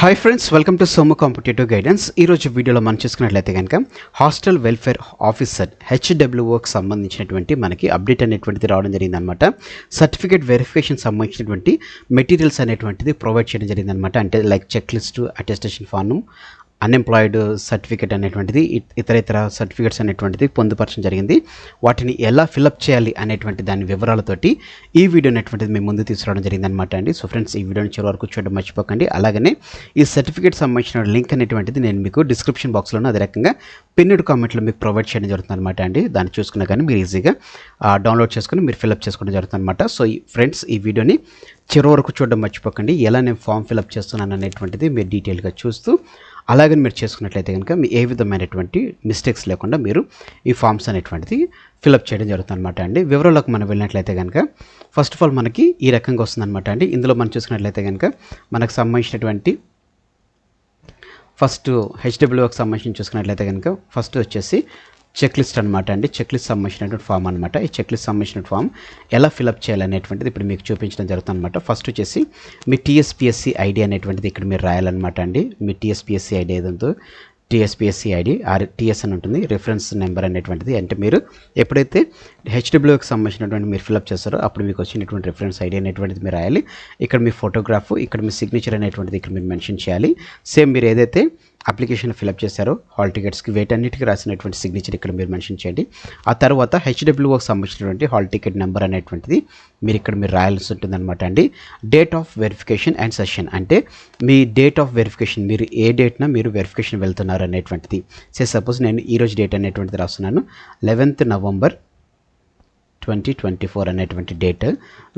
Hi friends, welcome to Somu competitive guidance. ఈరోజు వీడియోలో మనం చూసుకున్నట్లయితే కనుక హాస్టల్ వెల్ఫేర్ ఆఫీసర్ HWOకి సంబంధించినటువంటి మనకి అప్డేట్ అనేటువంటిది రావడం జరిగిందనమాట. సర్టిఫికేట్ వెరిఫికేషన్ సంబంధించినటువంటి మెటీరియల్స్ అనేటువంటిది ప్రొవైడ్ చేయడం జరిగిందనమాట. అంటే like check list, attestation form, unemployed certificate అనేటువంటిది, ఇతర సర్టిఫికేట్స్ అనేటువంటిది పొందుపరచడం జరిగింది. వాటిని ఎలా ఫిలప్ చేయాలి అనేటువంటి దాని వివరాలతోటి ఈ వీడియో అనేటువంటిది మేము ముందు తీసుకురావడం జరిగిందనమాట అండి. సో ఫ్రెండ్స్, ఈ వీడియోని చివరి వరకు చూడడం మర్చిపోకండి. అలాగనే ఈ సర్టిఫికేట్ సంబంధించిన లింక్ అనేటువంటిది నేను మీకు డిస్క్రిప్షన్ బాక్స్లోనూ అదే రకంగా పిన్నెడ్ కామెంట్లో మీకు ప్రొవైడ్ చేయడం జరుగుతుంది అనమాట అండి. దాన్ని చూసుకున్నా కానీ మీరు ఈజీగా డౌన్లోడ్ చేసుకుని మీరు ఫిలప్ చేసుకోవడం జరుగుతుంది అనమాట. సో ఫ్రెండ్స్, ఈ వీడియోని చివరి వరకు చూడడం మర్చిపోకండి. ఎలా నేను ఫామ్ ఫిలప్ చేస్తున్నాను అనేటువంటిది మీరు డీటెయిల్గా చూస్తూ అలాగే మీరు చేసుకున్నట్లయితే కనుక మీ ఏ విధమైనటువంటి మిస్టేక్స్ లేకుండా మీరు ఈ ఫామ్స్ అనేటువంటిది ఫిలప్ చేయడం జరుగుతుంది అనమాట అండి. వివరాలకు మనం వెళ్ళినట్లయితే కనుక ఫస్ట్ ఆఫ్ ఆల్ మనకి ఈ రకంగా వస్తుందన్నమాట అండి. ఇందులో మనం చూసుకున్నట్లయితే కనుక మనకు సంబంధించినటువంటి ఫస్ట్ HWOకి సంబంధించి చూసుకున్నట్లయితే కనుక ఫస్ట్ వచ్చేసి చెక్ లిస్ట్ అనమాట అండి. చెక్ లిస్ట్ సంబంధించినటువంటి ఫామ్ అనమాట. ఈ చెక్ లిస్ట్ సంబంధించిన ఫామ్ ఎలా ఫిలప్ చేయాలనేటువంటిది ఇప్పుడు మీకు చూపించడం జరుగుతుంది అనమాట. ఫస్ట్ వచ్చేసి మీ tspsc ఐడి అనేటువంటిది ఇక్కడ మీరు రాయాలన్నమాట అండి. మీ tspsc ఐడి ఏదంతో tspsc ఐడి టీఎస్ అని ఉంటుంది, రిఫరెన్స్ నెంబర్ అనేటువంటిది. అంటే మీరు ఎప్పుడైతే HWOకి సంబంధించినటువంటి మీరు ఫిలప్ చేస్తారో అప్పుడు మీకు వచ్చినటువంటి రిఫరెన్స్ ఐడి అనేటువంటిది మీరు రాయాలి. ఇక్కడ మీ ఫోటోగ్రాఫ్, ఇక్కడ మీ సిగ్నేచర్ అనేటువంటిది ఇక్కడ మీరు మెన్షన్ చేయాలి. సేమ్ మీరు ఏదైతే అప్లికేషన్ ఫిలప్ చేశారో హాల్ టికెట్స్కి వీటన్నిటికీ రాసినటువంటి సిగ్నేచర్ ఇక్కడ మీరు మెన్షన్ చేయండి. ఆ తర్వాత HWOకి సంబంధించినటువంటి హాల్ టికెట్ నెంబర్ అనేటువంటిది మీరు ఇక్కడ మీరు రాయాల్సి ఉంటుందన్నమాట అండి. Date of verification and session, అంటే మీ డేట్ ఆఫ్ వెరిఫికేషన్, మీరు ఏ డేట్న మీరు వెరిఫికేషన్ వెళ్తున్నారు అనేటువంటిది. సపోజ్ నేను ఈరోజు డేట్ అనేటువంటిది రాస్తున్నాను, 11th November 2024 అనేటువంటి డేట్.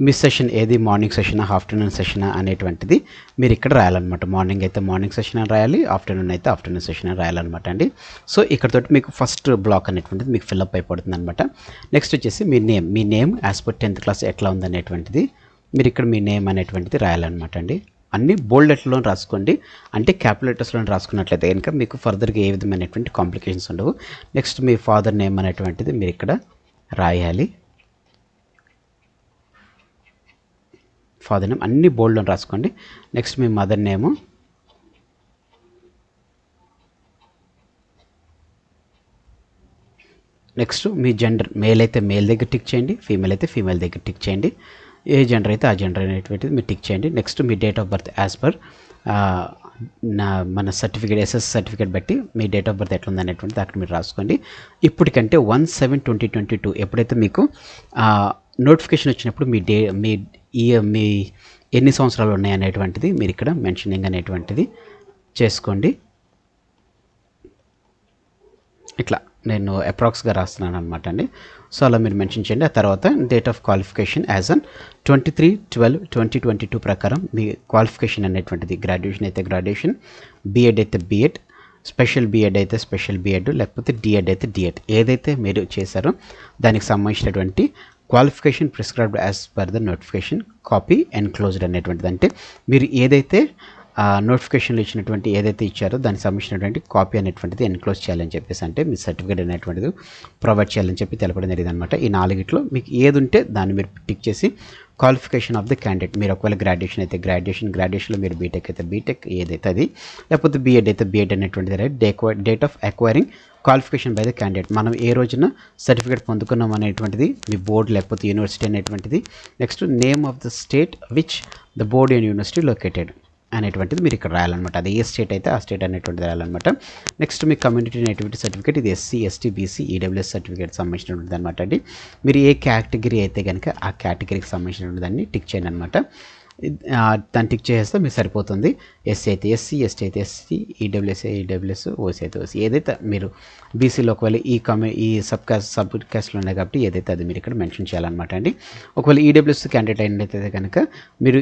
మీ సెషన్ ఏది, మార్నింగ్ సెషనా ఆఫ్టర్నూన్ సెషనా అనేటువంటిది మీరు ఇక్కడ రాయాలన్నమాట. మార్నింగ్ అయితే మార్నింగ్ సెషన్ అని రాయాలి, ఆఫ్టర్నూన్ అయితే ఆఫ్టర్నూన్ సెషన్ అని రాయాలన్నమాట అండి. సో ఇక్కడతోటి మీకు ఫస్ట్ బ్లాక్ అనేటువంటిది మీకు ఫిల్అప్ అయిపోతుంది అనమాట. నెక్స్ట్ వచ్చేసి మీ name as per 10th class ఎట్లా ఉందనేటువంటిది మీరు ఇక్కడ మీ నేమ్ అనేటువంటిది రాయాలన్నమాట అండి. అన్ని బోల్డ్ లెటర్లో రాసుకోండి. అంటే క్యాపిటల్ లెటర్స్లో రాసుకున్నట్లయితే కనుక మీకు ఫర్దర్గా ఏ విధమైనటువంటి కాంప్లికేషన్స్ ఉండవు. నెక్స్ట్ మీ ఫాదర్ నేమ్ అనేటువంటిది మీరు ఇక్కడ రాయాలి. ఫాదర్ నేమ్ అన్ని బోల్డ్లో రాసుకోండి. నెక్స్ట్ మీ మదర్ నేము, నెక్స్ట్ మీ జెండర్, మేల్ అయితే మేల్ దగ్గర టిక్ చేయండి, ఫీమేల్ అయితే ఫీమేల్ దగ్గర టిక్ చేయండి, ఏ జెండర్ అయితే ఆ జెండర్ అనేటువంటిది మీరు టిక్ చేయండి. Next me date of birth as per మన సర్టిఫికేట్, SS సర్టిఫికేట్ బట్టి మీ డేట్ ఆఫ్ బర్త్ ఎట్లా ఉందనేటువంటిది అక్కడ మీరు రాసుకోండి. ఇప్పటికంటే 1/7/2022 ఎప్పుడైతే మీకు నోటిఫికేషన్ వచ్చినప్పుడు మీ ఎన్ని సంవత్సరాలు ఉన్నాయి అనేటువంటిది మీరు ఇక్కడ మెన్షనింగ్ అనేటువంటిది చేసుకోండి. ఇట్లా నేను అప్రాక్స్గా రాస్తున్నాను అనమాట అండి. సో అలా మీరు మెన్షన్ చేయండి. ఆ తర్వాత date of qualification as an 23/12/2022 ప్రకారం మీ క్వాలిఫికేషన్ అనేటువంటిది, గ్రాడ్యుయేషన్ అయితే గ్రాడ్యుయేషన్, బీఎడ్ అయితే బీఎడ్, స్పెషల్ బీఎడ్ అయితే స్పెషల్ బీఎడ్, లేకపోతే డిఎడ్ అయితే డిఎడ్, ఏదైతే మీరు చేశారో దానికి సంబంధించినటువంటి qualification prescribed as per the notification copy enclosed అనేటువంటిది. అంటే మీరు ఏదైతే నోటిఫికేషన్లో ఇచ్చినటువంటి ఏదైతే ఇచ్చారో దానికి సంబంధించినటువంటి కాపీ అనేటువంటిది ఎన్క్లోజ్ చేయాలని చెప్పేసి, అంటే మీ సర్టిఫికేట్ అనేటువంటిది ప్రొవైడ్ చేయాలని చెప్పి తెలపడం జరిగింది అనమాట. ఈ 4గిట్లో మీకు ఏది ఉంటే దాన్ని మీరు టిక్ చేసి క్వాలిఫికేషన్ ఆఫ్ ద క్యాండిడేట్, మీరు ఒకవేళ గ్రాడ్యుయేషన్ అయితే గ్రాడ్యుయేషన్లో మీరు బీటెక్ అయితే బీటెక్ ఏదైతే అది, లేకపోతే బీఎడ్ అయితే బీఎడ్ అనేటువంటిది right. Date of acquiring qualification by the candidate, మనం ఏ రోజున సర్టిఫికేట్ పొందుకున్నాం అనేటువంటిది, మీ బోర్డు లేకపోతే యూనివర్సిటీ అనేటువంటిది. Next name of the state which the board and university located అనేటువంటిది మీరు ఇక్కడ రాయాలన్నమాట. అది ఏ స్టేట్ అయితే ఆ స్టేట్ అనేటువంటిది రాయాలన్నమాట. నెక్స్ట్ మీ కమ్యూనిటీ నేటివిటీ సర్టిఫికేట్, ఇది SC ST BC EWS certificate సంబంధించినటువంటి అనమాట అండి. మీరు ఏ కేటగిరీ అయితే కనుక ఆ కేటగిరీకి సంబంధించినటువంటి దాన్ని టిక్ చేయండి అనమాట. దాన్ని టిక్ చేస్తే మీకు సరిపోతుంది. SC అయితే SC, ST అయితే ST, EWS EWS, OC అయితే OC, ఏదైతే మీరు బీసీలో ఒకవేళ ఈ సబ్ క్యాస్ట్లో ఉన్నాయి కాబట్టి ఏదైతే అది మీరు ఇక్కడ మెన్షన్ చేయాలన్నమాట అండి. ఒకవేళ EWS క్యాండిడేట్ అయినట్లయితే కనుక మీరు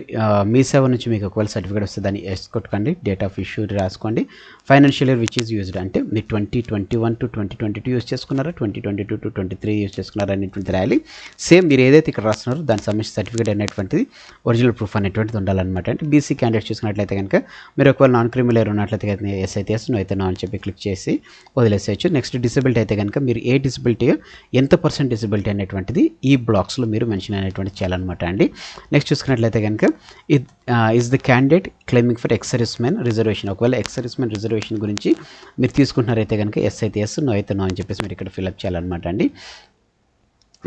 మీ సేవ నుంచి మీకు ఒకవేళ సర్టిఫికేట్ వస్తే దాన్ని ఎస్ కొట్టుకోండి, డేట్ ఆఫ్ ఇష్యూ రాసుకోండి. Financial year which is used, అంటే మీరు 2021 to 2022 యూజ్ చేసుకున్నారా, 2022 to 2023 యూజ్ చేసుకున్నారా అనేటువంటి రాయాలి. సేమ్ మీరు ఏదైతే ఇక్కడ రాస్తున్నారో దానికి సంబంధించిన సర్టిఫికేట్ అనేటువంటిది ఒరిజినల్ ప్రూఫ్ అనేటువంటిది ఉండాలన్నమాట. అంటే బీసీ క్యాండిడేట్స్ చూసుకున్నట్లయితే కనుక మీరు ఒకవేళ నాన్ క్రిమి లేయర్ ఉన్నట్లయితే కనుక ఎస్ అయితే ఎస్, నో అయితే నో అని చెప్పి క్లిక్ చేసి వదిలేసేయచ్చు. నెక్స్ట్ డిసబిలిటీ అయితే కనుక మీరు ఏ డిసబిలిటీ ఎంత పర్సెంట్ డిసబిలిటీ అనేటువంటిది ఈ బ్లాక్స్లో మీరు మెన్షన్ అనేటువంటి చేయాలన్నమాట అండి. నెక్స్ట్ చూసుకున్నట్లయితే కనుక is the candidate claiming for ex servicemen reservation. ఒకవేళ ఎక్స్ సర్వీస్మెన్ రిజర్వేషన్ గురించి మీరు తీసుకుంటున్నారైతే కనుక ఎస్ అయితే ఎస్, నో అయితే నో అని చెప్పేసి మీరు ఇక్కడ ఫిల్అప్ చేయాలన్నమాట అండి.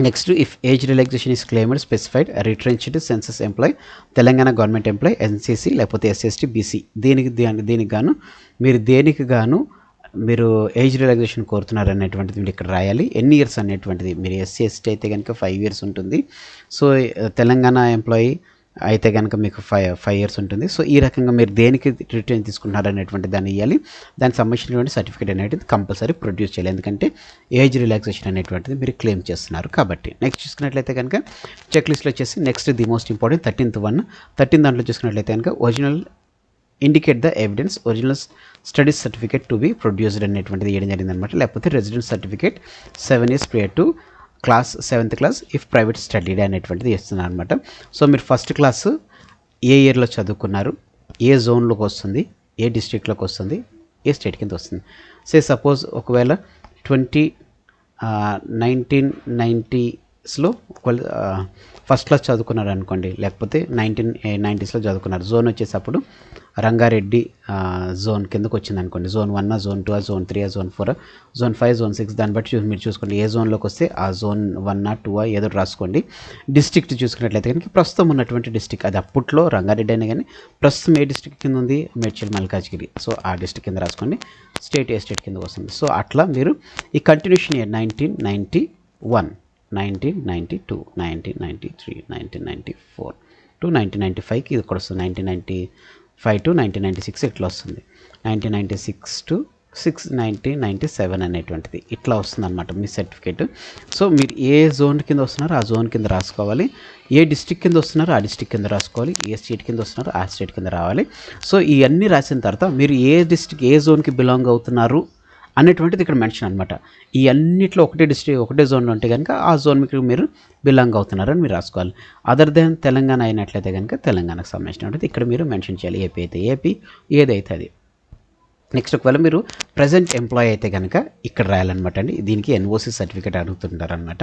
Next if age relaxation is claimed specified retrenched census employee, Telangana government employee, NCC లేకపోతే ఎస్ఎస్టీ బీసీ దీనికి గాను మీరు ఏజ్ రిలాక్సేషన్ కోరుతున్నారు అనేటువంటిది మీరు ఇక్కడ రాయాలి. ఎన్ని ఇయర్స్ అనేటువంటిది మీరు ఎస్సీ ఎస్టీ అయితే కనుక 5 years ఉంటుంది. సో తెలంగాణ ఎంప్లాయీ అయితే కనుక మీకు 5 years ఉంటుంది. సో ఈ రకంగా మీరు దేనికి రిటర్న్ తీసుకుంటున్నారు అనేటువంటి దాన్ని ఇవ్వాలి. దానికి సంబంధించినటువంటి సర్టిఫికేట్ అనేటిది కంపల్సరీ ప్రొడ్యూస్ చేయాలి, ఎందుకంటే ఏజ్ రిలాక్సేషన్ అనేటువంటిది మీరు క్లెయిమ్ చేస్తున్నారు కాబట్టి. నెక్స్ట్ చూసుకున్నట్లయితే కనుక చెక్ లిస్ట్లో వచ్చేసి నెక్స్ట్ ది మోస్ట్ ఇంపార్టెంట్ 13 దాంట్లో చూసుకున్నట్లయితే కనుక original indicate the evidence original studies certificate to be produced అనేటువంటిది ఇవ్వడం జరిగిందనమాట. లేకపోతే residence certificate 7 years prior to class 7th class if private studied అనేటువంటిది ఇస్తున్నారు అనమాట. సో మీరు ఫస్ట్ క్లాస్ ఏ ఇయర్లో చదువుకున్నారు, ఏ జోన్లోకి వస్తుంది, ఏ డిస్ట్రిక్ట్లోకి వస్తుంది, ఏ స్టేట్ కింద వస్తుంది. సపోజ్ ఒకవేళ 1990sలో ఒకవేళ ఫస్ట్ క్లాస్ చదువుకున్నారు అనుకోండి, లేకపోతే 1990sలో చదువుకున్నారు. జోన్ వచ్చేటప్పుడు రంగారెడ్డి జోన్ కిందకు వచ్చింది అనుకోండి. Zone 1, zone 2, zone 3, zone 4, zone 5, zone 6 దాన్ని బట్టి మీరు చూసుకోండి. ఏ జోన్లోకి వస్తే ఆ జోన్ 1, 2 ఏదో రాసుకోండి. డిస్ట్రిక్ట్ చూసుకున్నట్లయితే కనుక ప్రస్తుతం ఉన్నటువంటి డిస్ట్రిక్ట్, అది అప్పట్లో రంగారెడ్డి అయినా కానీ ప్రస్తుతం ఏ డిస్ట్రిక్ట్ కింద ఉంది, మేడ్చల్ మల్కాజ్గిరి. సో ఆ డిస్ట్రిక్ట్ కింద రాసుకోండి. స్టేట్ ఏ స్టేట్ కింద వస్తుంది. సో అట్లా మీరు ఈ కంటిన్యూషన్ ఇయర్ 1991, 1992, 1993, 1994 to 1995కి ఇది కూడా వస్తుంది. 1995 to 1996 ఇట్లా వస్తుంది. 1996 to 1997 అనేటువంటిది ఇట్లా వస్తుంది అనమాట మీ సర్టిఫికేట్. సో మీరు ఏ జోన్ కింద వస్తున్నారో ఆ జోన్ కింద రాసుకోవాలి, ఏ డిస్ట్రిక్ట్ కింద వస్తున్నారో ఆ డిస్ట్రిక్ట్ కింద రాసుకోవాలి, ఏ స్టేట్ కింద వస్తున్నారో ఆ స్టేట్ కింద రావాలి. సో ఇవన్నీ రాసిన తర్వాత మీరు ఏ డిస్ట్రిక్ట్ ఏ జోన్కి బిలాంగ్ అవుతున్నారు అనేటువంటిది ఇక్కడ మెన్షన్ అనమాట. ఈ అన్నిట్లో ఒకటే డిస్ట్రిక్ట్ ఒకటే జోన్లో ఉంటే కనుక ఆ జోన్ మీకు మీరు బిలాంగ్ అవుతున్నారని మీరు రాసుకోవాలి. అదర్ దెన్ తెలంగాణ అయినట్లయితే కనుక తెలంగాణకు సంబంధించినటువంటి ఇక్కడ మీరు మెన్షన్ చేయాలి. ఏపీ అయితే ఏపీ, ఏదైతే అది. నెక్స్ట్ ఒకవేళ మీరు ప్రజెంట్ ఎంప్లాయీ అయితే కనుక ఇక్కడ రాయాలన్నమాట అండి. దీనికి ఎన్ఓసి సర్టిఫికేట్ అడుగుతుంటారు అనమాట.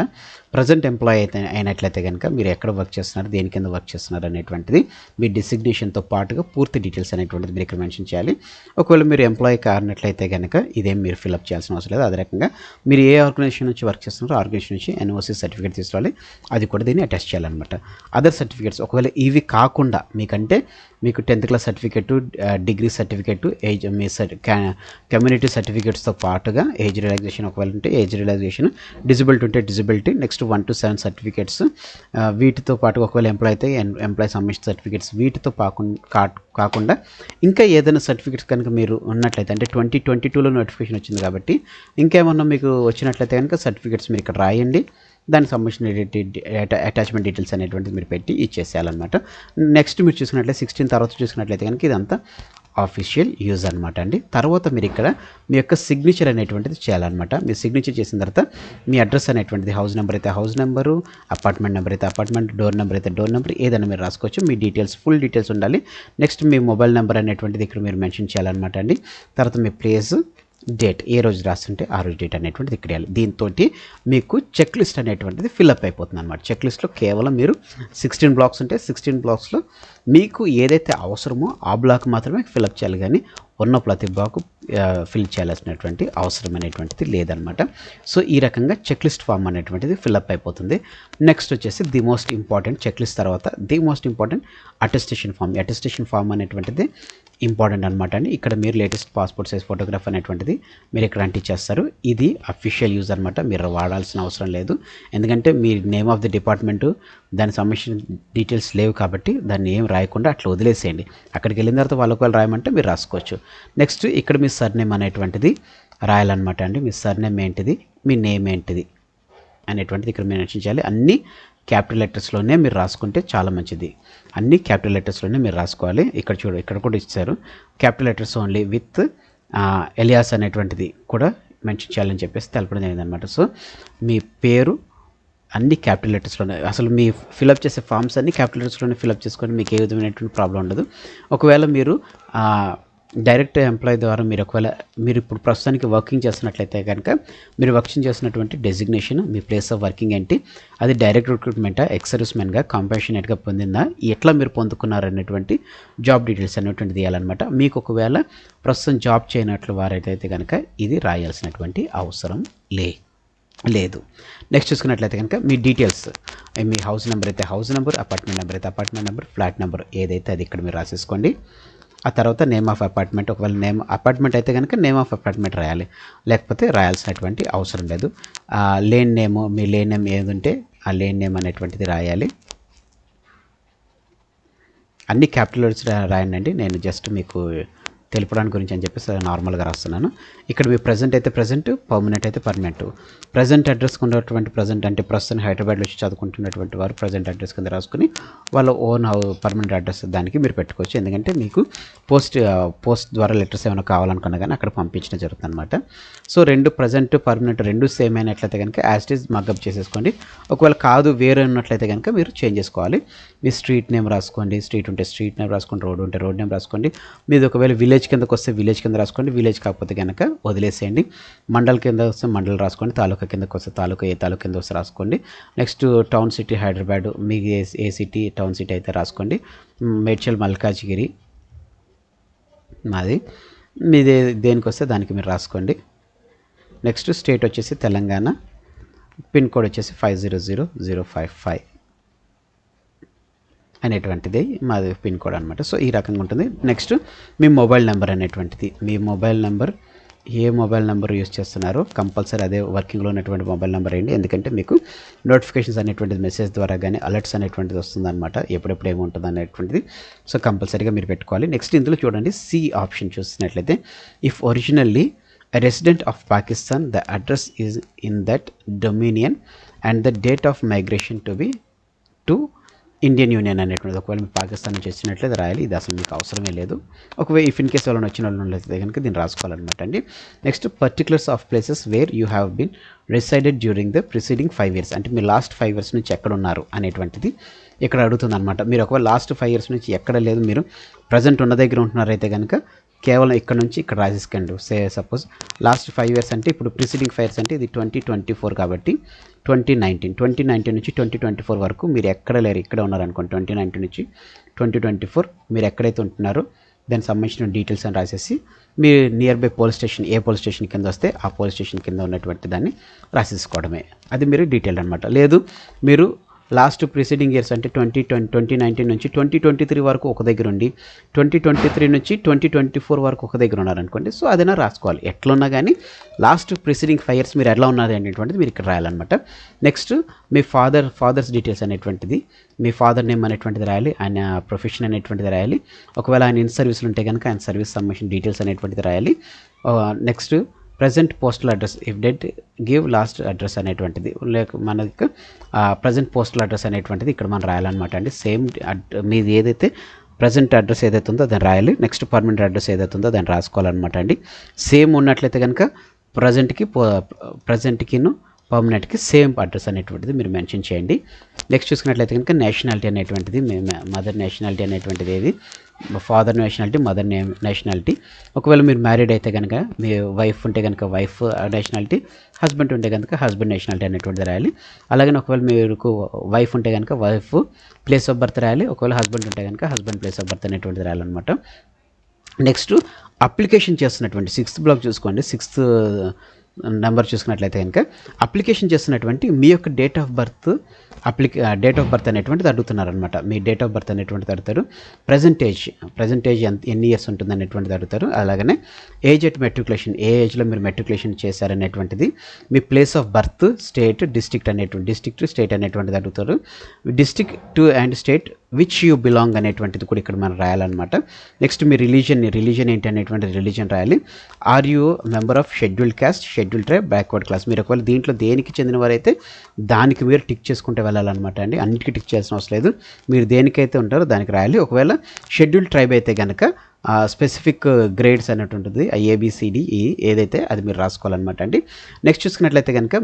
ప్రజెంట్ ఎంప్లాయీ అయితే అయినట్లయితే కనుక మీరు ఎక్కడ వర్క్ చేస్తున్నారు, దేని కింద వర్క్ చేస్తున్నారు అనేటువంటిది మీ డిసిగ్నేషన్తో పాటుగా పూర్తి డీటెయిల్స్ అనేటువంటిది మీరు ఇక్కడ మెన్షన్ చేయాలి. ఒకవేళ మీరు ఎంప్లాయీ కానట్లయితే కనుక ఇదేం మీరు ఫిల్అప్ చేయాల్సిన అవసరం లేదు. అదే రకంగా మీరు ఏ ఆర్గనైజేషన్ నుంచి వర్క్ చేస్తున్నారో ఆర్గనైజేషన్ నుంచి ఎన్ఓసి సర్టిఫికేట్ తీసుకోవాలి, అది కూడా దీన్ని అటెస్ట్ చేయాలన్నమాట. అదర్ సర్టిఫికేట్స్ ఒకవేళ ఇవి కాకుండా మీకు 10th class certificate, degree certificate, age మీ కమ్యూనిటీ సర్టిఫికేట్స్తో పాటుగా ఏజ్ రిలాక్సేషన్ ఒకవేళ ఉంటే ఏజ్ రిలాక్సేషన్, డిజబిలిటీ ఉంటే డిజబిలిటీ, నెక్స్ట్ 1 to 7 సర్టిఫికేట్స్, వీటితో పాటు ఒకవేళ ఎంప్లాయ్ అయితే ఎంప్లాయ్ సంబంధించిన సర్టిఫికేట్స్, వీటితో కాకుండా ఇంకా ఏదైనా సర్టిఫికేట్స్ కనుక మీరు ఉన్నట్లయితే, అంటే 2022లో నోటిఫికేషన్ వచ్చింది కాబట్టి ఇంకేమన్నా మీకు వచ్చినట్లయితే కనుక సర్టిఫికేట్స్ మీరు ఇక్కడ రాయండి. దానికి సంబంధించిన అటాచ్మెంట్ డీటెయిల్స్ అనేటువంటిది మీరు పెట్టి ఇచ్చేసేయాలన్నమాట. నెక్స్ట్ మీరు చూసుకున్నట్లయితే 16 తర్వాత చూసుకున్నట్లయితే కనుక ఇదంతా ఆఫీషియల్ యూజ్ అనమాట అండి. తర్వాత మీరు ఇక్కడ మీ యొక్క సిగ్నేచర్ అనేటువంటిది చేయాలన్నమాట. మీరు సిగ్నేచర్ చేసిన తర్వాత మీ అడ్రస్ అనేటువంటిది హౌస్ నెంబర్ అయితే హౌస్ నెంబరు, అపార్ట్మెంట్ నెంబర్ అయితే అపార్ట్మెంట్, డోర్ నెంబర్ అయితే డోర్ నెంబర్, ఏదైనా మీరు రాసుకోవచ్చు. మీ డీటెయిల్స్ ఫుల్ డీటెయిల్స్ ఉండాలి. నెక్స్ట్ మీ మొబైల్ నెంబర్ అనేటువంటిది ఇక్కడ మీరు మెన్షన్ చేయాలన్నమాట అండి. తర్వాత మీ ప్లేస్, డేట్, ఏ రోజు రాస్తుంటే ఆ రోజు డేట్ అనేటువంటిది ఇక్కడ వేయాలి. దీంతో మీకు చెక్ లిస్ట్ అనేటువంటిది ఫిల్అప్ అయిపోతుంది అనమాట. చెక్ లిస్ట్లో కేవలం మీరు 16 blocks ఉంటే 16 blocksలో మీకు ఏదైతే అవసరమో ఆ బ్లాక్ మాత్రమే ఫిల్అప్ చేయాలి, కానీ ఉన్న ప్రతి బ్లాక్ ఫిల్ చేయాల్సినటువంటి అవసరం అనేటువంటిది లేదనమాట. సో ఈ రకంగా చెక్ లిస్ట్ ఫామ్ అనేటువంటిది ఫిల్అప్ అయిపోతుంది. నెక్స్ట్ వచ్చేసి the most important check list తర్వాత the most important attestation form. Attestation form అనేటువంటిది ఇంపార్టెంట్ అనమాట అండి. ఇక్కడ మీరు లేటెస్ట్ పాస్పోర్ట్ సైజ్ ఫోటోగ్రాఫ్ అనేటువంటిది మీరు ఇక్కడ అంటించేస్తారు. ఇది అఫీషియల్ యూజ్ అనమాట, మీరు వాడాల్సిన అవసరం లేదు. ఎందుకంటే మీ నేమ్ ఆఫ్ ది డిపార్ట్మెంటు దానికి సంబంధించిన డీటెయిల్స్ లేవు కాబట్టి దాన్ని ఏం రాయకుండా అట్లా వదిలేసేయండి. అక్కడికి వెళ్ళిన తర్వాత వాళ్ళ ఒకవేళ రాయమంటే మీరు రాసుకోవచ్చు. నెక్స్ట్ ఇక్కడ మీ సర్నేమ్ అనేటువంటిది రాయాలన్నమాట అండి. మీ సర్నేమ్ ఏంటిది, మీ నేమ్ ఏంటిది అనేటువంటిది ఇక్కడ మీరు మెన్షన్ చేయాలి. అన్నీ క్యాపిటల్ లెటర్స్లోనే మీరు రాసుకుంటే చాలా మంచిది. అన్ని క్యాపిటల్ లెటర్స్లోనే మీరు రాసుకోవాలి. ఇక్కడ ఇక్కడ కూడా ఇచ్చారు capital letters only with alias అనేటువంటిది కూడా మెన్షన్ చేయాలని చెప్పేసి తెలపడం జరిగింది అనమాట. సో మీ పేరు, అన్ని క్యాపిటల్ లెటర్స్లోనే, అసలు మీ ఫిలప్ చేసే ఫామ్స్ అన్ని క్యాపిటల్ లెటర్స్లోనే ఫిలప్ చేసుకొని మీకు ఏ విధమైనటువంటి ప్రాబ్లం ఉండదు. ఒకవేళ మీరు డైరెక్ట్ ఎంప్లాయీ ద్వారా మీరు ఇప్పుడు ప్రస్తుతానికి వర్కింగ్ చేస్తున్నట్లయితే కనుక మీరు వర్కింగ్ చేస్తున్నటువంటి designation, me place of working ఏంటి, అది డైరెక్ట్ రిక్రూట్మెంటా, ఎక్స్ సర్వీస్మెన్గా, కంపాషనేట్గా పొందిందా, ఎట్లా మీరు పొందుకున్నారనేటువంటి జాబ్ డీటెయిల్స్ అనేటువంటిది ఇవ్వాలన్నమాట. మీకు ఒకవేళ ప్రస్తుతం జాబ్ చేయనట్లు వారైతే కనుక ఇది రాయాల్సినటువంటి అవసరం లేదు. నెక్స్ట్ చూసుకున్నట్లయితే కనుక మీ డీటెయిల్స్, మీ హౌస్ నెంబర్ అయితే హౌస్ నెంబర్, అపార్ట్మెంట్ నెంబర్ అయితే అపార్ట్మెంట్ నెంబర్, ఫ్లాట్ నెంబర్ ఏదైతే అది ఇక్కడ మీరు రాసేసుకోండి. ఆ తర్వాత నేమ్ ఆఫ్ అపార్ట్మెంట్, ఒకవేళ నేమ్ అపార్ట్మెంట్ అయితే కనుక నేమ్ ఆఫ్ అపార్ట్మెంట్ రాయాలి, లేకపోతే రాయాల్సినటువంటి అవసరం లేదు. లేన్ నేమ్, మీ లేన్ నేమ్ ఏది ఉంటే ఆ లేన్ నేమ్ అనేటువంటిది రాయాలి. అన్ని క్యాపిటల్ లెటర్స్ రాయండి. నేను జస్ట్ మీకు తెలుపడానికి గురించి అని చెప్పేసి నార్మల్గా రాస్తున్నాను. ఇక్కడ మీ ప్రజెంట్ అయితే ప్రజెంట్, పర్మనెంట్ అయితే పర్మనెంట్. ప్రజెంట్ అడ్రస్ ఉన్నటువంటి ప్రజెంట్ అంటే ప్రస్తుతం హైదరాబాద్లో వచ్చి చదువుకుంటున్నటువంటి వారు ప్రజెంట్ అడ్రస్ కింద రాసుకుని వాళ్ళ ఓన్ పర్మనెంట్ అడ్రస్ దానికి మీరు పెట్టుకోవచ్చు. ఎందుకంటే మీకు పోస్ట్ ద్వారా లెటర్స్ ఏమైనా కావాలనుకున్నా కానీ అక్కడ పంపించడం జరుగుతుంది అనమాట. సో రెండు ప్రజెంట్ పర్మనెంట్ రెండు సేమ్ అయినట్లయితే కనుక యాజ్ ఇట్ ఈజ్ మగ్గప్ చేసేసుకోండి. ఒకవేళ కాదు వేరే ఉన్నట్లయితే కనుక మీరు చేంజ్ చేసుకోవాలి. మీ స్ట్రీట్ నేమ్ రాసుకోండి, స్ట్రీట్ ఉంటే స్ట్రీట్ నేమ్ రాసుకోండి, రోడ్ ఉంటే రోడ్ నేమ్ రాసుకోండి. మీది ఒకవేళ విలేజ్ కిందకు వస్తే విలేజ్ కింద రాసుకోండి, విలేజ్ కాకపోతే కనుక వదిలేసేయండి. మండల్ కింద వస్తే మండల్ రాసుకోండి, తాలూకా కిందకు వస్తే తాలూకా, ఏ తాలూకా కింద వస్తే రాసుకోండి. నెక్స్ట్ టౌన్ సిటీ హైదరాబాద్, మీకు ఏ సిటీ టౌన్ సిటీ అయితే రాసుకోండి. మేడ్చల్ మల్కాజ్గిరి మాది, మీది దేనికి వస్తే దానికి మీరు రాసుకోండి. నెక్స్ట్ స్టేట్ వచ్చేసి తెలంగాణ, పిన్ కోడ్ వచ్చేసి 500055 అనేటువంటిది మాది పిన్ కోడ్ అనమాట. సో ఈ రకంగా ఉంటుంది. నెక్స్ట్ మీ మొబైల్ నెంబర్ అనేటువంటిది, మీ మొబైల్ నెంబర్ ఏ మొబైల్ నెంబర్ యూస్ చేస్తున్నారో కంపల్సరీ అదే వర్కింగ్లో ఉన్నటువంటి మొబైల్ నెంబర్ ఏంటి. ఎందుకంటే మీకు నోటిఫికేషన్స్ అనేటువంటిది మెసేజ్ ద్వారా కానీ అలర్ట్స్ అనేటువంటిది వస్తుందన్నమాట, ఎప్పుడెప్పుడు ఏముంటుంది అనేటువంటిది. సో కంపల్సరీగా మీరు పెట్టుకోవాలి. నెక్స్ట్ ఇందులో చూడండి, సి ఆప్షన్ చూసినట్లయితే, if originally a resident of Pakistan, the address is in that dominion and the date of migration to be to Indian union అనేటువంటిది. ఒకవేళ మీరు పాకిస్తాన్ నుంచి వచ్చినట్లయితే రాయాలి, ఇది అసలు మీకు అవసరమే లేదు. ఒకవేళ ఇఫ్ ఇన్ కేస్ వాళ్ళని వచ్చిన వాళ్ళు ఉన్నట్లయితే కనుక దీన్ని రాసుకోవాలన్నమాట అండి. Next particulars of places where you have been resided during the preceding 5 years, అంటే మీరు లాస్ట్ 5 years నుంచి ఎక్కడ ఉన్నారు అనేటువంటిది ఇక్కడ అడుగుతుంది అనమాట. మీరు ఒకవేళ లాస్ట్ 5 years నుంచి ఎక్కడ లేదు, మీరు ప్రజెంట్ ఉన్న దగ్గర ఉంటున్నారైతే కనుక కేవలం ఇక్కడ నుంచి ఇక్కడ రాసేసుకోండి. సపోజ్ లాస్ట్ 5 years అంటే ఇప్పుడు ప్రిసీడింగ్ 5 years అంటే ఇది 2024 కాబట్టి 2019 నుంచి 2024 వరకు మీరు ఎక్కడ లేరు, ఇక్కడ ఉన్నారనుకోండి. 2019 నుంచి 2024 మీరు ఎక్కడైతే ఉంటున్నారో దానికి సంబంధించిన డీటెయిల్స్ అని రాసేసి మీ నియర్ బై పోలీస్ స్టేషన్, ఏ పోలీస్ స్టేషన్ కింద వస్తే ఆ పోలీస్ స్టేషన్ కింద ఉన్నటువంటి దాన్ని రాసేసుకోవడమే, అది మీరు డీటెయిల్ అనమాట. లేదు మీరు లాస్ట్ ప్రిసీడింగ్ ఇయర్స్ అంటే 2019 నుంచి 2023 వరకు ఒక దగ్గర ఉండి 2023 నుంచి 2024 వరకు ఒక దగ్గర ఉన్నారనుకోండి. సో అదైనా రాసుకోవాలి. ఎట్లున్నా కానీ లాస్ట్ ప్రిసీడింగ్ 5 years మీరు ఎట్లా ఉన్నారు అనేటువంటిది మీరు ఇక్కడ రాయాలన్నమాట. నెక్స్ట్ మీ ఫాదర్స్ డీటెయిల్స్ అనేటువంటిది, మీ ఫాదర్ నేమ్ అనేటువంటిది రాయాలి, ఆయన ప్రొఫెషన్ అనేటువంటిది రాయాలి. ఒకవేళ ఆయన ఇన్ సర్వీస్లు ఉంటే కనుక ఆయన సర్వీస్ సంబంధించిన డీటెయిల్స్ అనేటువంటిది రాయాలి. Next present postal address, if debt give last address అనేటువంటిది, లేక మనకి ప్రజెంట్ పోస్టల్ అడ్రస్ అనేటువంటిది ఇక్కడ మనం రాయాలన్నమాట అండి. సేమ్ మీది ఏదైతే ప్రజెంట్ అడ్రస్ ఏదైతే ఉందో దాన్ని రాయాలి. నెక్స్ట్ పర్మనెంట్ అడ్రస్ ఏదైతే ఉందో దాన్ని రాసుకోవాలన్నమాట అండి. సేమ్ ఉన్నట్లయితే కనుక ప్రజెంట్కిను పర్మనెంట్కి సేమ్ అడ్రస్ అనేటువంటిది మీరు మెన్షన్ చేయండి. నెక్స్ట్ చూసుకున్నట్లయితే కనుక నేషనాలిటీ అనేటువంటిది, మదర్ నేషనాలిటీ అనేటువంటిది ఏది, ఫాదర్ నేషనాలిటీ, మదర్ నేషనాలిటీ. ఒకవేళ మీరు మ్యారీడ్ అయితే కనుక మీ వైఫ్ ఉంటే కనుక వైఫ్ నేషనాలిటీ, హస్బెండ్ ఉంటే కనుక హస్బెండ్ నేషనాలిటీ అనేటువంటిది రాయాలి. అలాగే ఒకవేళ మీకు వైఫ్ ఉంటే కనుక వైఫ్ ప్లేస్ ఆఫ్ బర్త్ రాయాలి. ఒకవేళ హస్బెండ్ ఉంటే కనుక హస్బెండ్ ప్లేస్ ఆఫ్ బర్త్ అనేటువంటిది రాయాలన్నమాట. నెక్స్ట్ అప్లికేషన్ చేస్తున్నటువంటి 6th బ్లాక్ చూసుకోండి. 6th నెంబర్ చూసుకున్నట్లయితే కనుక అప్లికేషన్ చేస్తున్నటువంటి మీ యొక్క డేట్ ఆఫ్ బర్త్ అనేటువంటిది అడుగుతున్నారనమాట. మీ డేట్ ఆఫ్ బర్త్ అనేటువంటిది అడుగుతారు. ప్రజెంట్ ఏజ్ ఎన్ని ఇయర్స్ ఉంటుంది అనేటువంటిది అడుగుతారు. అలాగనే ఏజ్ ఎట్ మెట్రికులేషన్, ఏ ఏజ్లో మీరు మెట్రికులేషన్ చేశారనేటువంటిది, మీ place of birth, state, district state అనేటువంటిది అడుగుతారు. District and state which you belong అనేటువంటిది కూడా ఇక్కడ మనం రాయాలన్నమాట. నెక్స్ట్ మీ రిలీజన్ ఏంటి అనేటువంటి రిలీజన్ రాయాలి. Are you member of scheduled caste, scheduled tribe, backward class. మీరు ఒకవేళ దీంట్లో దేనికి చెందిన వారైతే దానికి మీరు టిక్ చేసుకుంటే వెళ్ళాలన్నమాట అండి. అన్నిటికీ టిక్ చేయాల్సిన అవసరం లేదు. మీరు దేనికైతే ఉంటారో దానికి రాయాలి. ఒకవేళ షెడ్యూల్డ్ ట్రైబ్ అయితే కనుక స్పెసిఫిక్ గ్రేడ్స్ అన్నట్టు ఉంటుంది, ABCDE ఏదైతే అది మీరు రాసుకోవాలన్నమాట అండి. నెక్స్ట్ చూసుకున్నట్లయితే కనుక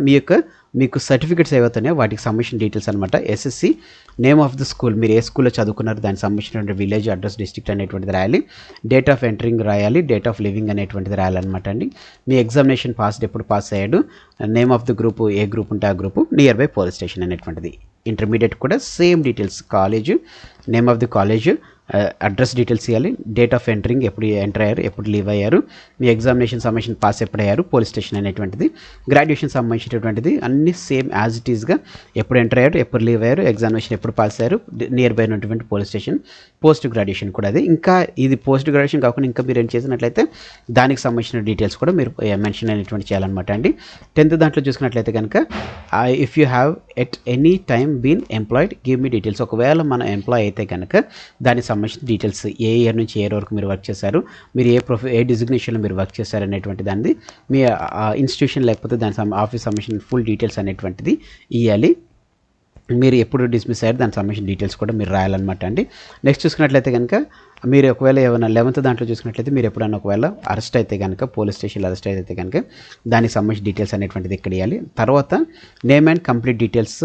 మీకు సర్టిఫికెట్స్ ఏవైతున్నాయో వాటికి సంబంధించిన డీటెయిల్స్ అనమాట. SSC name of the school, మీరు ఏ స్కూల్లో చదువుకున్నారు దానికి సంబంధించిన విలేజ్ అడ్రస్ డిస్ట్రిక్ట్ అనేటువంటిది రాయాలి. డేట్ ఆఫ్ ఎంట్రింగ్ రాయాలి, డేట్ ఆఫ్ లివింగ్ అనేటువంటిది రాయాలన్నమాట అండి. మీ ఎగ్జామినేషన్ ఎప్పుడు పాస్ అయ్యాడు, name of the group, A group ఉంటే ఆ group, near by police station అనేటువంటిది. ఇంటర్మీడియట్ కూడా same details, college name of the college, address details ఇవ్వాలి, డేట్ ఆఫ్ ఎంట్రింగ్ ఎప్పుడు ఎంటర్ అయ్యారు, ఎప్పుడు లీవ్ అయ్యారు, మీ ఎగ్జామినేషన్ సంబంధించిన పాస్ ఎప్పుడు అయ్యారు, పోలీస్ స్టేషన్ అనేటువంటిది. గ్రాడ్యుయేషన్ సంబంధించినటువంటిది అన్ని సేమ్ యాజ్ ఇట్ ఈస్గా ఎప్పుడు ఎంటర్ అయ్యారు, ఎప్పుడు లీవ్ అయ్యారు, ఎగ్జామినేషన్ ఎప్పుడు పాస్ అయ్యారు, నియర్ బై ఉన్నటువంటి పోలీస్ స్టేషన్. పోస్ట్ గ్రాడ్యుయేషన్ కూడా అది. ఇంకా ఇది పోస్ట్ గ్రాడ్యుయేషన్ కాకుండా ఇంకా మీరు ఏం చేసినట్లయితే దానికి సంబంధించిన డీటెయిల్స్ కూడా మీరు మెన్షన్ అనేటువంటి చేయాలన్నమాట అండి. 10th దాంట్లో చూసుకున్నట్లయితే కనుక if you have at any time been employed give me details. ఒకవేళ మన ఎంప్లాయ్ అయితే కనుక దానికి సంబంధించిన డీటెయిల్స్, ఏ ఇయర్ నుంచి ఏ ఇయర్ వరకు మీరు వర్క్ చేశారు, మీరు ఏ డిజిగ్నేషన్లో మీరు వర్క్ చేశారు అనేటువంటి దాన్ని, మీ ఇన్స్టిట్యూషన్ లేకపోతే దాని ఆఫీస్ సంబంధించిన ఫుల్ డీటెయిల్స్ అనేటువంటిది ఇవ్వాలి. మీరు ఎప్పుడు డిస్మిస్ అయ్యారు దానికి సంబంధించిన డీటెయిల్స్ కూడా మీరు రాయాలన్నమాట అండి. నెక్స్ట్ చూసుకున్నట్లయితే కనుక మీరు ఒకవేళ ఏమైనా 11th దాంట్లో చూసుకున్నట్లయితే మీరు ఎప్పుడైనా ఒకవేళ అరెస్ట్ అయితే కనుక, పోలీస్ స్టేషన్లో అరెస్ట్ అయితే కనుక దానికి సంబంధించిన డీటెయిల్స్ అనేటువంటిది ఇక్కడ ఇవ్వాలి. తర్వాత name and complete details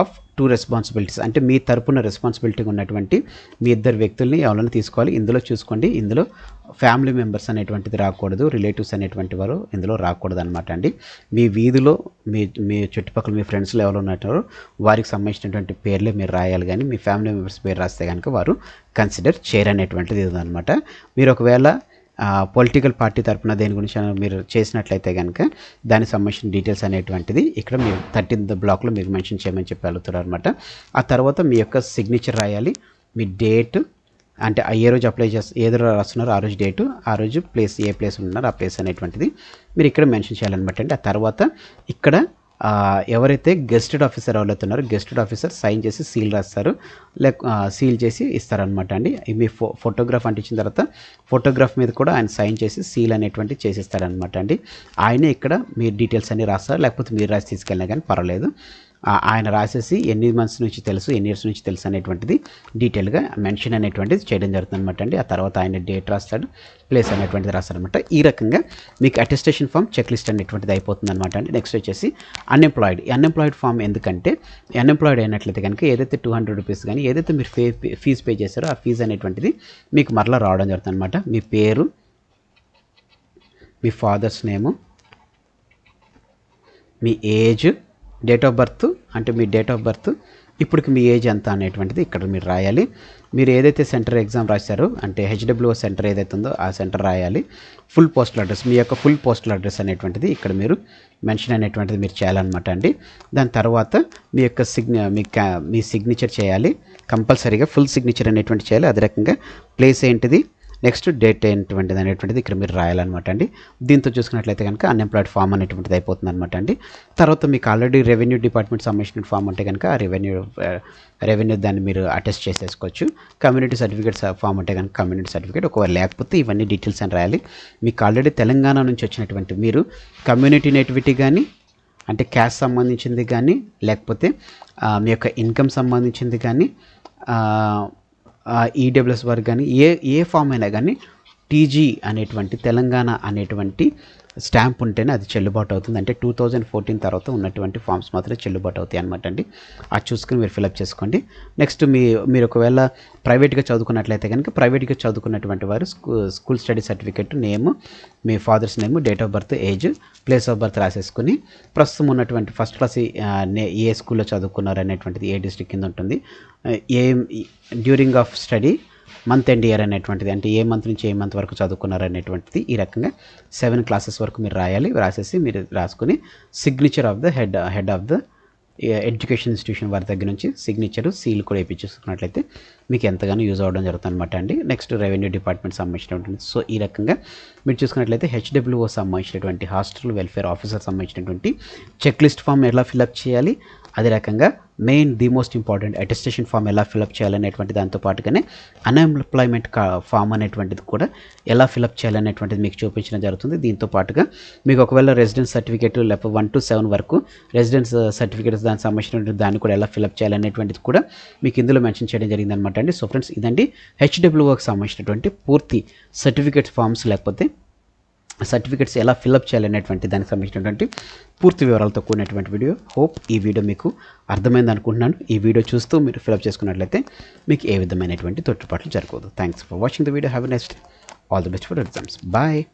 of 2 responsibilities, అంటే మీ తరపున రెస్పాన్సిబిలిటీ ఉన్నటువంటి మీ 2 వ్యక్తుల్ని ఎవరైనా తీసుకోవాలి. ఇందులో చూసుకోండి, ఇందులో ఫ్యామిలీ మెంబర్స్ అనేటువంటిది రాకూడదు, రిలేటివ్స్ అనేటువంటి వారు ఇందులో రాకూడదు అనమాట అండి. మీ వీధిలో మీ చుట్టుపక్కల మీ ఫ్రెండ్స్లో ఎవరు ఉన్నారో వారికి సంబంధించినటువంటి పేర్లే మీరు రాయాలి, కానీ మీ ఫ్యామిలీ మెంబర్స్ పేరు రాస్తే కనుక వారు కన్సిడర్ చేయరనేటువంటిది ఇదనమాట. మీరు ఒకవేళ పొలిటికల్ పార్టీ తరపున దేని గురించి మీరు చేసినట్లయితే కనుక దానికి సంబంధించిన డీటెయిల్స్ అనేటువంటిది ఇక్కడ మీరు 13th బ్లాక్లో మీకు మెన్షన్ చేయమని చెప్పి అడుగుతారు అనమాట. ఆ తర్వాత మీ యొక్క సిగ్నేచర్ రాయాలి, మీ డేట్, అంటే ఏ రోజు అప్లై ఏదో రాస్తున్నారో ఆ రోజు డేటు, ఆ రోజు ప్లేస్, ఏ ప్లేస్ ఉన్నారో ఆ ప్లేస్ అనేటువంటిది మీరు ఇక్కడ మెన్షన్ చేయాలన్నమాట అండి. ఆ తర్వాత ఇక్కడ ఎవరైతే గెస్టెడ్ ఆఫీసర్ ఎవరైతున్నారో గెస్టెడ్ ఆఫీసర్ సైన్ చేసి సీల్ రాస్తారు, సీల్ చేసి ఇస్తారనమాట అండి. మీ ఫోటోగ్రాఫ్ అంటించిన తర్వాత ఫోటోగ్రాఫ్ మీద కూడా ఆయన సైన్ చేసి సీల్ అనేటువంటి చేసిస్తారనమాట అండి. ఆయనే ఇక్కడ మీ డీటెయిల్స్ అన్ని రాస్తారు, లేకపోతే మీరు రాసి తీసుకెళ్ళినా కానీ పర్వాలేదు. ఆయన రాసేసి ఎన్ని మంత్స్ నుంచి తెలుసు, ఎన్ని ఇయర్స్ నుంచి తెలుసు అనేటువంటిది డీటెయిల్గా మెన్షన్ అనేటువంటిది చేయడం జరుగుతుంది అనమాట అండి. ఆ తర్వాత ఆయన డేట్ రాస్తాడు, ప్లేస్ అనేటువంటిది రాస్తారనమాట. ఈ రకంగా మీకు అటెస్టేషన్ ఫామ్, చెక్ లిస్ట్ అనేటువంటిది అయిపోతుంది అనమాట అండి. నెక్స్ట్ వచ్చేసి అన్ఎంప్లాయిడ్ ఫామ్. ఎందుకంటే అన్ఎంప్లాయిడ్ అయినట్లయితే కనుక ఏదైతే 200 రూపీస్ కానీ ఏదైతే మీరు ఫీజు పే చేశారో ఆ ఫీజు అనేటువంటిది మీకు మరలా రావడం జరుగుతుంది అనమాట. మీ పేరు, మీ ఫాదర్స్ నేము, మీ ఏజ్, డేట్ ఆఫ్ బర్త్, అంటే మీ డేట్ ఆఫ్ బర్త్, ఇప్పటికి మీ ఏజ్ ఎంత అనేటువంటిది ఇక్కడ మీరు రాయాలి. మీరు ఏదైతే సెంటర్ ఎగ్జామ్ రాశారో, అంటే HWO సెంటర్ ఏదైతే ఉందో ఆ సెంటర్ రాయాలి. ఫుల్ పోస్టల్ అడ్రస్, మీ యొక్క ఫుల్ పోస్టల్ అడ్రస్ అనేటువంటిది ఇక్కడ మీరు మెన్షన్ అనేటువంటిది మీరు చేయాలన్నమాట అండి. దాని తర్వాత మీ యొక్క మీ సిగ్నేచర్ చేయాలి, కంపల్సరీగా ఫుల్ సిగ్నేచర్ అనేటువంటి చేయాలి. అదే రకంగా ప్లేస్ ఏంటిది, నెక్స్ట్ డేట్ ఏంటువంటిది అనేటువంటిది ఇక్కడ మీరు రాయాలన్నమాట అండి. దీంతో చూసుకున్నట్లయితే కనుక అన్ఎంప్లాయిడ్ ఫామ్ అనేటువంటిది అయిపోతుంది అనమాట అండి. తర్వాత మీకు ఆల్రెడీ రెవెన్యూ డిపార్ట్మెంట్ సంబంధించిన ఫామ్ ఉంటే కనుక ఆ రెవెన్యూ దాన్ని మీరు అటెస్ట్ చేసేసుకోవచ్చు. కమ్యూనిటీ సర్టిఫికేట్ ఫామ్ ఉంటే కనుక కమ్యూనిటీ సర్టిఫికేట్, ఒకవేళ లేకపోతే ఇవన్నీ డీటెయిల్స్ అని రాయాలి. మీకు ఆల్రెడీ తెలంగాణ నుంచి వచ్చినటువంటి మీరు కమ్యూనిటీ నేటివిటీ కానీ, అంటే క్యాస్ట్ సంబంధించింది కానీ, లేకపోతే మీ యొక్క ఇన్కమ్ సంబంధించింది కానీ, EWS వర్క్ కానీ, ఏ ఫామ్ అయినా కానీ TG అనేటువంటి తెలంగాణ అనేటువంటి స్టాంప్ ఉంటేనే అది చెల్లుబాటు అవుతుంది. అంటే 2014 తర్వాత ఉన్నటువంటి ఫామ్స్ మాత్రమే చెల్లుబాటు అవుతాయి అనమాట అండి. అది చూసుకుని మీరు ఫిలప్ చేసుకోండి. నెక్స్ట్ మీరు ఒకవేళ ప్రైవేట్గా చదువుకున్నట్లయితే కనుక ప్రైవేట్గా చదువుకున్నటువంటి వారు స్కూల్ స్టడీ సర్టిఫికేట్, నేమ్, మీ father's name, date of birth, age, place of birth రాసేసుకుని ప్రస్తుతం ఉన్నటువంటి ఫస్ట్ క్లాస్ ఏ స్కూల్లో చదువుకున్నారు అనేటువంటిది ఏ డిస్ట్రిక్ట్ కింద ఉంటుంది, during of study month and year అనేటువంటిది, అంటే ఏ మంత్ నుంచి ఏ మంత్ వరకు చదువుకున్నారు అనేటువంటిది, ఈ రకంగా 7 క్లాసెస్ వరకు మీరు రాయాలి. రాసేసి మీరు రాసుకుని signature of the head of the education institution వారి దగ్గర నుంచి సిగ్నేచర్, సీల్ కూడా వేయించుకున్నట్లయితే మీకు ఎంతగానో యూజ్ అవ్వడం జరుగుతుంది అనమాట అండి. నెక్స్ట్ రెవెన్యూ డిపార్ట్మెంట్ సంబంధించినటువంటి, సో ఈ రకంగా మీరు చూసుకున్నట్లయితే HWO సంబంధించినటువంటి హాస్టల్ వెల్ఫేర్ ఆఫీసర్ సంబంధించినటువంటి చెక్ లిస్ట్ ఫామ్ ఎలా ఫిలప్ చేయాలి, అదే రకంగా main the most important attestation form ఎలా ఫిలప్ చేయాలనేటువంటి దాంతో పాటుగానే అన్ఎంప్లాయ్మెంట్ ఫామ్ అనేటువంటిది కూడా ఎలా ఫిలప్ చేయాలనేటువంటిది మీకు చూపించడం జరుగుతుంది. దీంతో పాటుగా మీకు ఒకవేళ రెసిడెన్స్ సర్టిఫికేట్ లేకపోతే 1 to 7 వరకు రెసిడెన్స్ సర్టిఫికేట్స్ దానికి సంబంధించినటువంటి దాన్ని కూడా ఎలా ఫిలప్ చేయాలనేటువంటిది కూడా మీకు ఇందులో మెన్షన్ చేయడం జరిగింది అనమాట అండి. సో ఫ్రెండ్స్, ఇదండి HWOకి సంబంధించినటువంటి పూర్తి సర్టిఫికేట్ ఫామ్స్ లేకపోతే సర్టిఫికేట్స్ ఎలా ఫిలప్ చేయాలనేటువంటి దానికి సంబంధించినటువంటి పూర్తి వివరాలతో కూడినటువంటి వీడియో. హోప్ ఈ వీడియో మీకు అర్థమైంది అనుకుంటున్నాను. ఈ వీడియో చూస్తూ మీరు ఫిలప్ చేసుకున్నట్లయితే మీకు ఏ విధమైనటువంటి తొట్టుపాట్లు జరగదు. Thanks for watching the video. Have a nice day. All the best for exams. Bye.